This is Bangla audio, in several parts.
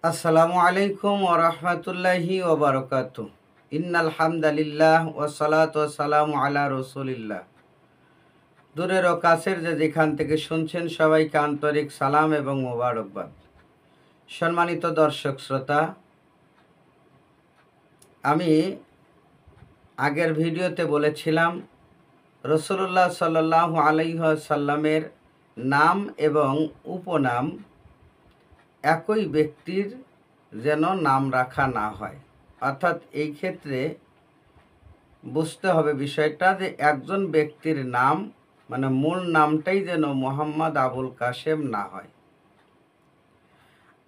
আসসালামু আলাইকুম ওয়া রাহমাতুল্লাহি ওয়া বারাকাতুহু। ইন্নাল হামদালিল্লাহ ওয়াস সালাতু ওয়াস সালামু আলা রাসূলিল্লাহ। দূরের ও কাছের যে যেখান থেকে শুনছেন সবাইকে আন্তরিক সালাম এবং মোবারকবাদ। সম্মানিত দর্শক শ্রোতা, আমি আগের ভিডিওতে বলেছিলাম রাসূলুল্লাহ সাল্লাল্লাহু আলাইহি ওয়াসাল্লামের নাম এবং উপনাম একই ব্যক্তির যেন নাম রাখা না হয়। অর্থাৎ এই ক্ষেত্রে বুঝতে হবে বিষয়টা যে একজন ব্যক্তির নাম মানে মূল নামটাই যেন মোহাম্মদ আবুল কাশেম না হয়।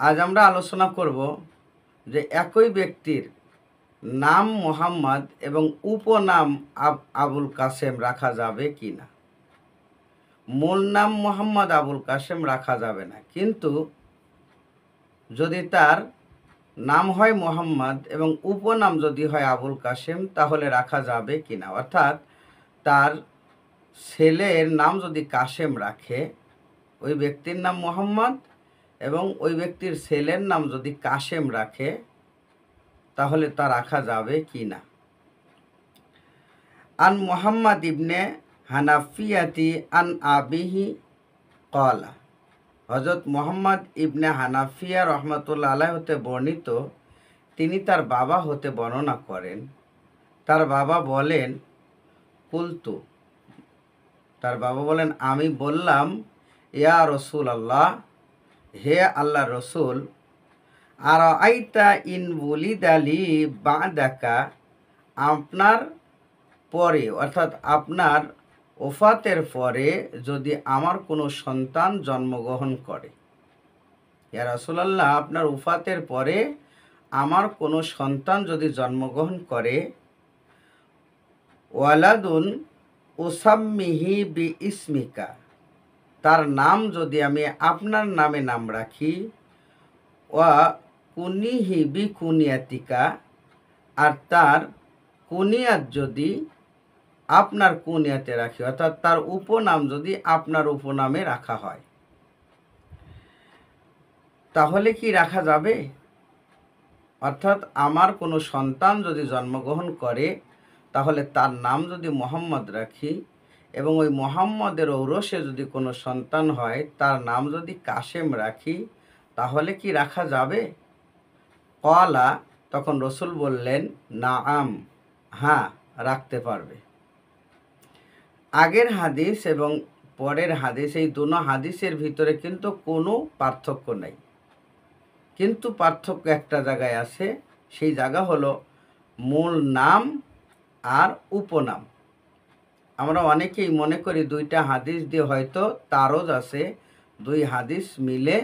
আজ আমরা আলোচনা করব যে একই ব্যক্তির নাম মোহাম্মদ এবং উপনাম আবুল কাশেম রাখা যাবে কি না। মূল নাম মোহাম্মদ আবুল কাশেম রাখা যাবে না, কিন্তু যদি তার নাম হয় মোহাম্মদ এবং উপনাম যদি হয় আবুল কাশেম তাহলে রাখা যাবে কিনা। অর্থাৎ তার ছেলের নাম যদি কাশেম রাখে, ওই ব্যক্তির নাম মোহাম্মদ এবং ওই ব্যক্তির ছেলের নাম যদি কাশেম রাখে তাহলে তা রাখা যাবে কি না। আন মোহাম্মদ ইবনে হানাফিয়াতি আন আবিহি কলা, হযরত মোহাম্মদ ইবনে হানাফিয়া রহমতুল্লাহ আলাইহি হতে বর্ণিত, তিনি তার বাবা হতে বর্ণনা করেন। তার বাবা বলেন, কুলতু, তার বাবা বলেন আমি বললাম, ইয়া রসুল আল্লাহ, হে আল্লাহ রসুল, আর আইতা ইন ওলিদালি বাদাকা, আপনার পরে অর্থাৎ আপনার ওফাতের পরে যদি আমার কোনো সন্তান জন্মগ্রহণ করে। ইয়া রাসূলুল্লাহ, আপনার ওফাতের পরে আমার কোনো সন্তান যদি জন্মগ্রহণ করে, ওয়ালাদুন উসাম্মিহি বি ইসমিকা, তার নাম যদি আমি আপনার নামে নাম রাখি, ওয়া কুনিহি বি কুনিয়াতিকা, আর তার কুনিয়াত যদি আপনার কুনিয়াতে রাখি, অর্থাৎ তার উপনাম যদি আপনার উপনামে রাখা হয়, তাহলে কি রাখা যাবে? অর্থাৎ আমার কোনো সন্তান যদি জন্মগ্রহণ করে তাহলে তার নাম যদি মোহাম্মদ রাখি এবং ওই মোহাম্মদের ঔরসে যদি কোনো সন্তান হয় তার নাম যদি কাশেম রাখি তাহলে কি রাখা যাবে? কলা, তখন রসুল বললেন, নাআম, হ্যাঁ, রাখতে পারবে। আগের হাদিস এবং পরের হাদিস, এই দুটো হাদিসের ভিতরে কিন্তু কোনো পার্থক্য নাই, কিন্তু পার্থক্য একটা জায়গায় আছে। সেই জায়গা হলো মূল নাম আর উপনাম। আমরা অনেকেই মনে করি দুইটা হাদিস দিয়ে হয়তো তারজ আছে, দুই হাদিস মিলে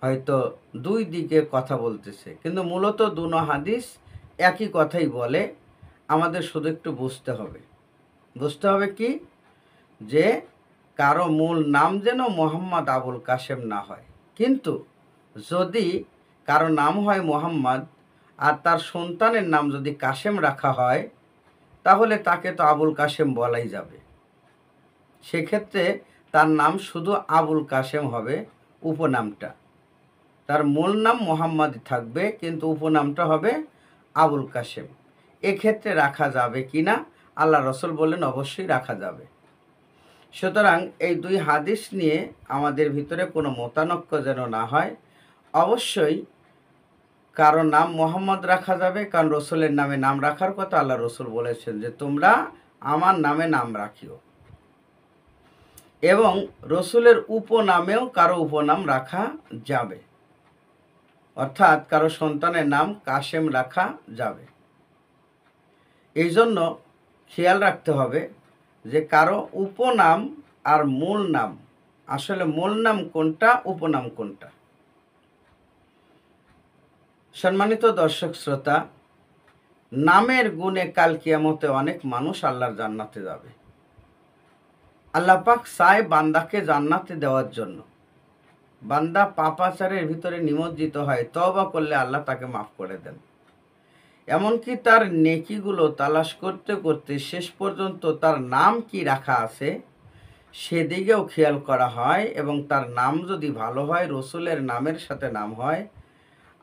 হয়তো দুই দিকে কথা বলতেছে, কিন্তু মূলত দুটো হাদিস একই কথাই বলে। আমাদের শুধু একটু বুঝতে হবে কি, যে কারো মূল নাম যেন মোহাম্মদ আবুল কাশেম না হয়। কিন্তু যদি কারো নাম হয় মোহাম্মদ আর তার সন্তানের নাম যদি কাশেম রাখা হয় তাহলে তাকে তো আবুল কাশেম বলাই যাবে। সেক্ষেত্রে তার নাম শুধু আবুল কাশেম হবে, উপনামটা। তার মূল নাম মোহাম্মদ থাকবে কিন্তু উপনামটা হবে আবুল কাশেম। এক্ষেত্রে রাখা যাবে কি না? আল্লাহ রসুল বললেন অবশ্যই রাখা যাবে। সুতরাং এই দুই হাদিস নিয়ে আমাদের ভিতরে কোনো মতানক্য যেন না হয়। অবশ্যই কারো নাম মোহাম্মদ রাখা যাবে, কারণ রসুলের নামে নাম রাখার কথা আল্লাহ রসুল বলেছেন যে তোমরা আমার নামে নাম রাখিও। এবং রসুলের উপনামেও কারো উপনাম রাখা যাবে, অর্থাৎ কারো সন্তানের নাম কাশেম রাখা যাবে। এই জন্য খেয়াল রাখতে হবে যে কারো উপনাম আর মূল নাম, আসলে মূল নাম কোনটা, উপনাম কোনটা। সম্মানিত দর্শক শ্রোতা, নামের গুণে কাল কিয়ামতে অনেক মানুষ আল্লাহর জান্নাতে যাবে। আল্লাহ পাক চায় বান্দাকে জান্নাতে দেওয়ার জন্য। বান্দা পাপাচারের ভিতরে নিমজ্জিত হয়, তওবা করলে আল্লাহ তাকে মাফ করে দেন। এমনকি তার নেকিগুলো তালাশ করতে করতে শেষ পর্যন্ত তার নাম কি রাখা আছে সেদিকেও খেয়াল করা হয়, এবং তার নাম যদি ভালো হয়, রসুলের নামের সাথে নাম হয়,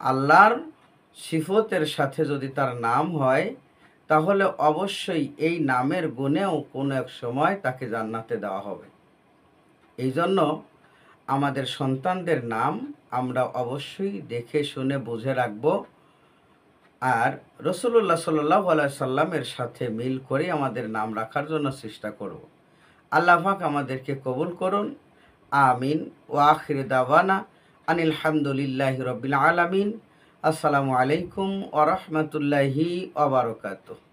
আল্লাহর সিফতের সাথে যদি তার নাম হয়, তাহলে অবশ্যই এই নামের গুণেও কোনো এক সময় তাকে জান্নাতে দেওয়া হবে। এই জন্য আমাদের সন্তানদের নাম আমরা অবশ্যই দেখে শুনে বুঝে রাখব, আর রসুল্লাহ সাল্লাল্লাহু আলাইহি সাল্লামের সাথে মিল করে আমাদের নাম রাখার জন্য চেষ্টা করব। আল্লাহ পাক আমাদেরকে কবুল করুন। আমিন। ওয়া আখির দাওয়ানা আনিল হামদুলিল্লাহি রাব্বিল আলামিন। আসসালামু আলাইকুম ওয়া রাহমাতুল্লাহি ওয়া বারাকাতুহু।